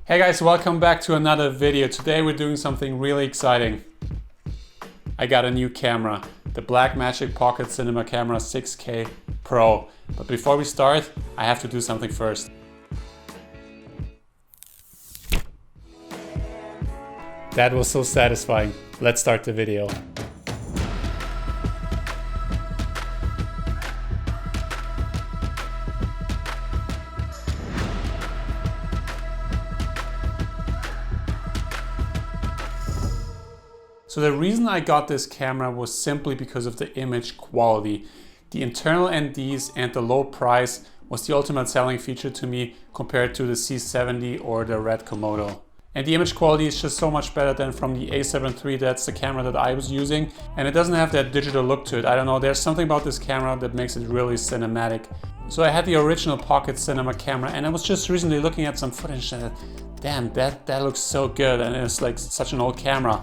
Hey guys, welcome back to another video. Today we're doing something really exciting. I got a new camera, the Blackmagic Pocket Cinema Camera 6K Pro. But before we start, I have to do something first. That was so satisfying. Let's start the video. So the reason I got this camera was simply because of the image quality. The internal NDs and the low price was the ultimate selling feature to me compared to the C70 or the Red Komodo. And the image quality is just so much better than from the A7 III. That's the camera that I was using. And it doesn't have that digital look to it. I don't know, there's something about this camera that makes it really cinematic. So I had the original Pocket Cinema camera and I was just recently looking at some footage and damn, that looks so good, and it's like such an old camera.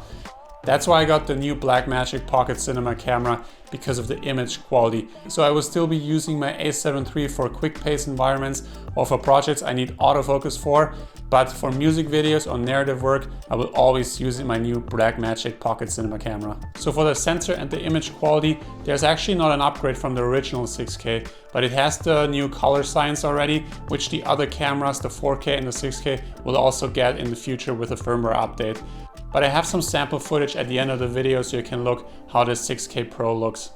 That's why I got the new Blackmagic Pocket Cinema camera, because of the image quality. So I will still be using my A7 III for quick pace environments or for projects I need autofocus for, but for music videos or narrative work, I will always use my new Blackmagic Pocket Cinema camera. So for the sensor and the image quality, there's actually not an upgrade from the original 6K, but it has the new color science already, which the other cameras, the 4K and the 6K, will also get in the future with a firmware update. But I have some sample footage at the end of the video so you can look how the 6K Pro looks.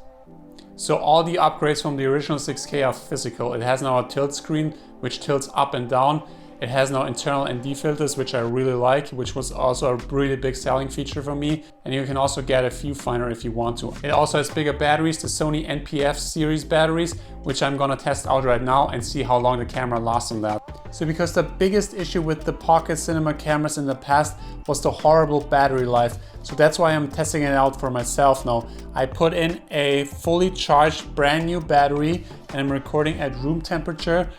So all the upgrades from the original 6K are physical. It has now a tilt screen which tilts up and down. It has now internal ND filters, which I really like, which was also a really big selling feature for me. And you can also get a viewfinder if you want to. It also has bigger batteries, the Sony NPF series batteries, which I'm gonna test out right now and see how long the camera lasts on that. So because the biggest issue with the Pocket Cinema cameras in the past was the horrible battery life. So that's why I'm testing it out for myself now. I put in a fully charged brand new battery and I'm recording at room temperature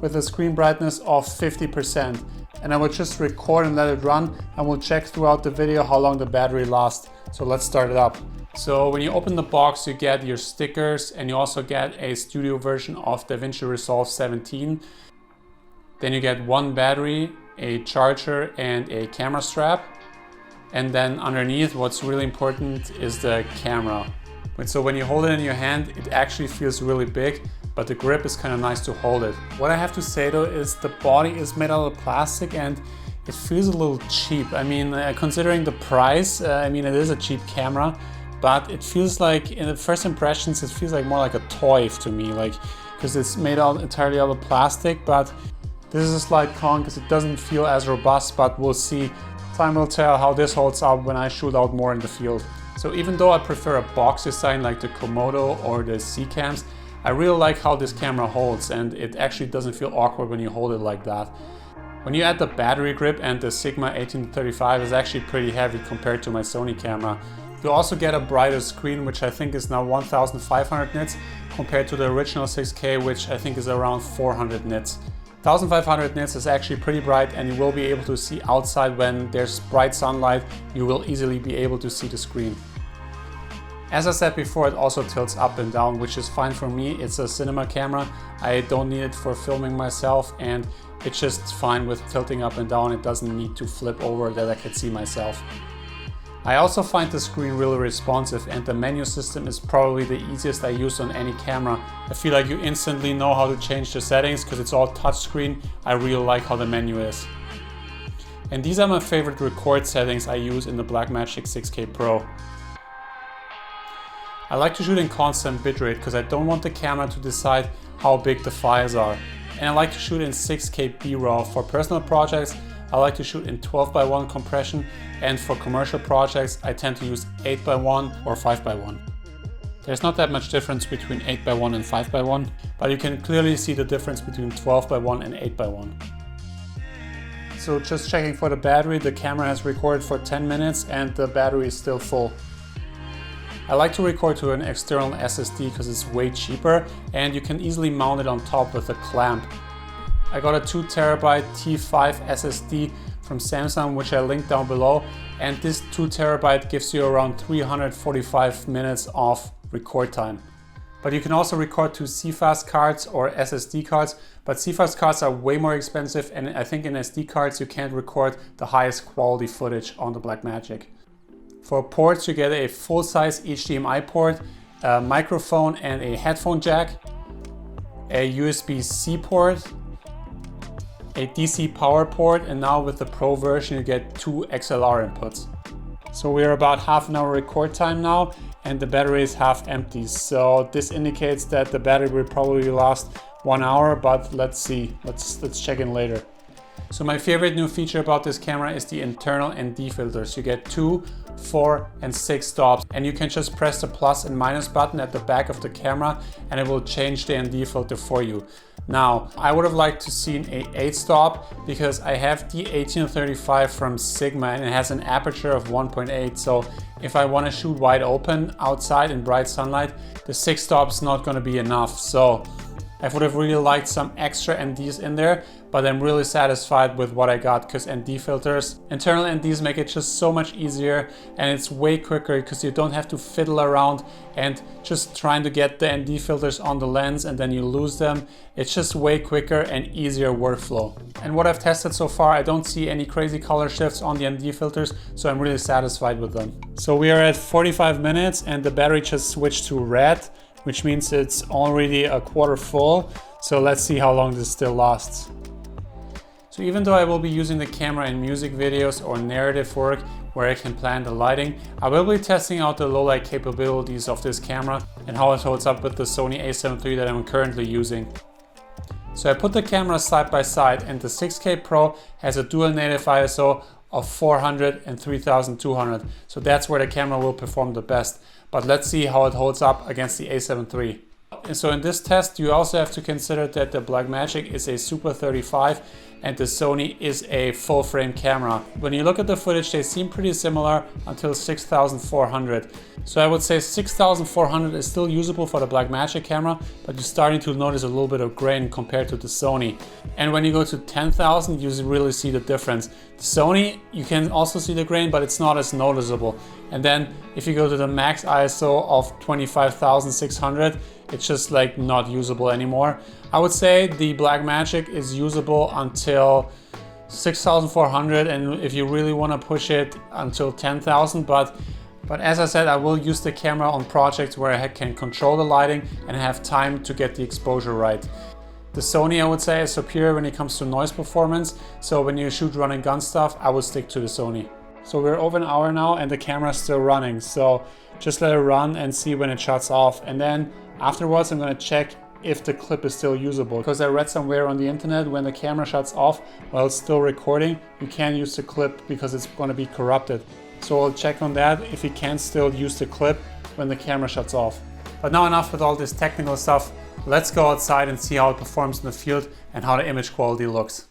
with a screen brightness of 50%. And I will just record and let it run, and we'll check throughout the video how long the battery lasts. So let's start it up. So when you open the box, you get your stickers and you also get a studio version of DaVinci Resolve 17. Then you get one battery, a charger and a camera strap. And then underneath, what's really important is the camera. So when you hold it in your hand, it actually feels really big, but the grip is kind of nice to hold it. What I have to say though is the body is made out of plastic and it feels a little cheap. I mean, considering the price, I mean, it is a cheap camera, but it feels like, in the first impressions, it feels like more like a toy to me, like, because it's made out entirely out of plastic. But this is a slight con because it doesn't feel as robust, but we'll see. Time will tell how this holds up when I shoot out more in the field. So even though I prefer a box design like the Komodo or the C-Cams, I really like how this camera holds, and it actually doesn't feel awkward when you hold it like that. When you add the battery grip, and the Sigma 18-35 is actually pretty heavy compared to my Sony camera. You also get a brighter screen, which I think is now 1500 nits compared to the original 6K, which I think is around 400 nits. 1500 nits is actually pretty bright, and you will be able to see outside when there's bright sunlight. You will easily be able to see the screen. As I said before, it also tilts up and down, which is fine for me. It's a cinema camera. I don't need it for filming myself, and it's just fine with tilting up and down. It doesn't need to flip over that I can see myself. I also find the screen really responsive, and the menu system is probably the easiest I use on any camera. I feel like you instantly know how to change the settings because it's all touchscreen. I really like how the menu is. And these are my favorite record settings I use in the Blackmagic 6K Pro. I like to shoot in constant bitrate because I don't want the camera to decide how big the files are. And I like to shoot in 6K B-RAW. For personal projects, I like to shoot in 12:1 compression, and for commercial projects, I tend to use 8:1 or 5:1. There's not that much difference between 8:1 and 5:1, but you can clearly see the difference between 12:1 and 8:1. So just checking for the battery, the camera has recorded for 10 minutes and the battery is still full. I like to record to an external SSD because it's way cheaper and you can easily mount it on top with a clamp. I got a 2TB T5 SSD from Samsung, which I linked down below, and this 2TB gives you around 345 minutes of record time. But you can also record to CFast cards or SSD cards, but CFast cards are way more expensive, and I think in SD cards you can't record the highest quality footage on the Blackmagic. For ports you get a full-size HDMI port, a microphone and a headphone jack, a USB-C port, a DC power port, and now with the Pro version you get 2 XLR inputs. So we're about half an hour record time now, and the battery is half empty. So this indicates that the battery will probably last 1 hour, but let's see. Let's check in later. So my favorite new feature about this camera is the internal ND filters. You get 2, 4 and 6 stops, and you can just press the plus and minus button at the back of the camera and it will change the ND filter for you. Now, I would have liked to see an 8 stop because I have the 1835 from Sigma and it has an aperture of 1.8. So if I want to shoot wide open outside in bright sunlight, the 6 stop is not going to be enough. So I would have really liked some extra NDs in there, but I'm really satisfied with what I got because ND filters, internal NDs make it just so much easier, and it's way quicker because you don't have to fiddle around and just trying to get the ND filters on the lens and then you lose them. It's just way quicker and easier workflow. And what I've tested so far, I don't see any crazy color shifts on the ND filters, so I'm really satisfied with them. So we are at 45 minutes and the battery just switched to red, which means it's already a quarter full. So let's see how long this still lasts. So even though I will be using the camera in music videos or narrative work where I can plan the lighting, I will be testing out the low light capabilities of this camera and how it holds up with the Sony a7 III that I'm currently using. So I put the cameras side by side, and the 6K Pro has a dual native ISO of 400 and 3200. So that's where the camera will perform the best. But let's see how it holds up against the a7 III. And so in this test, you also have to consider that the Blackmagic is a Super 35 and the Sony is a full frame camera. When you look at the footage, they seem pretty similar until 6400. So I would say 6400 is still usable for the Blackmagic camera, but you're starting to notice a little bit of grain compared to the Sony. And when you go to 10,000, you really see the difference. The Sony, you can also see the grain, but it's not as noticeable. And then if you go to the max ISO of 25,600, it's just like not usable anymore. I would say the Blackmagic is usable until 6400, and if you really want to push it until 10,000, but as I said, I will use the camera on projects where I can control the lighting and have time to get the exposure right. The Sony, I would say, is superior when it comes to noise performance, so when you shoot run and gun stuff, I would stick to the Sony. So we're over an hour now and the camera's still running, so just let it run and see when it shuts off, and then afterwards I'm going to check if the clip is still usable, because I read somewhere on the internet when the camera shuts off while it's still recording, you can't use the clip because it's going to be corrupted. So I'll check on that if you can still use the clip when the camera shuts off. But now enough with all this technical stuff. Let's go outside and see how it performs in the field and how the image quality looks.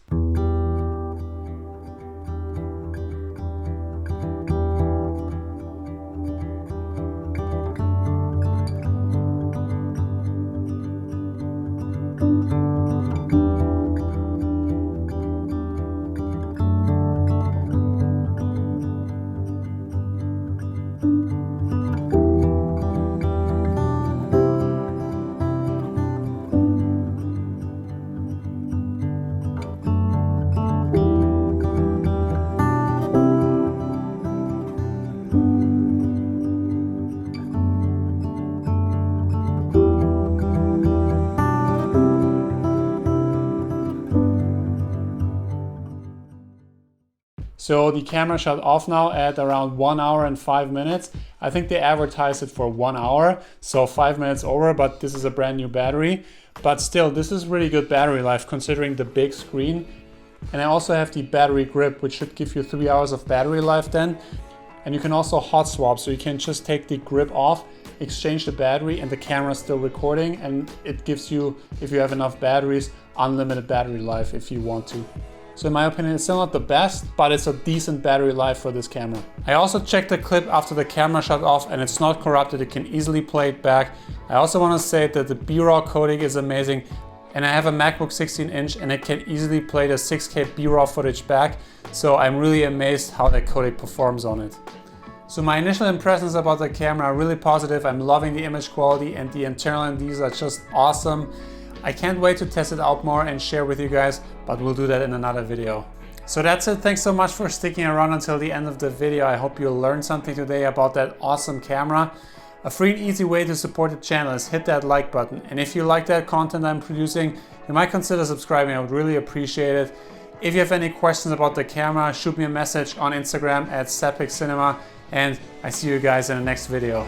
So the camera shut off now at around 1 hour and 5 minutes. I think they advertised it for 1 hour, so 5 minutes over, but this is a brand new battery. But still, this is really good battery life considering the big screen. And I also have the battery grip, which should give you 3 hours of battery life then. And you can also hot swap, so you can just take the grip off, exchange the battery, and the camera is still recording, and it gives you, if you have enough batteries, unlimited battery life if you want to. So in my opinion, it's still not the best, but it's a decent battery life for this camera. I also checked the clip after the camera shut off and it's not corrupted, it can easily play it back. I also want to say that the B-RAW codec is amazing, and I have a MacBook 16-inch and it can easily play the 6K B-RAW footage back, so I'm really amazed how that codec performs on it. So my initial impressions about the camera are really positive. I'm loving the image quality and the internal NDs are just awesome. I can't wait to test it out more and share with you guys, but we'll do that in another video. So that's it. Thanks so much for sticking around until the end of the video. I hope you learned something today about that awesome camera. A free and easy way to support the channel is hit that like button. And if you like that content I'm producing, you might consider subscribing. I would really appreciate it. If you have any questions about the camera, shoot me a message on Instagram at sebpicmedia, and I see you guys in the next video.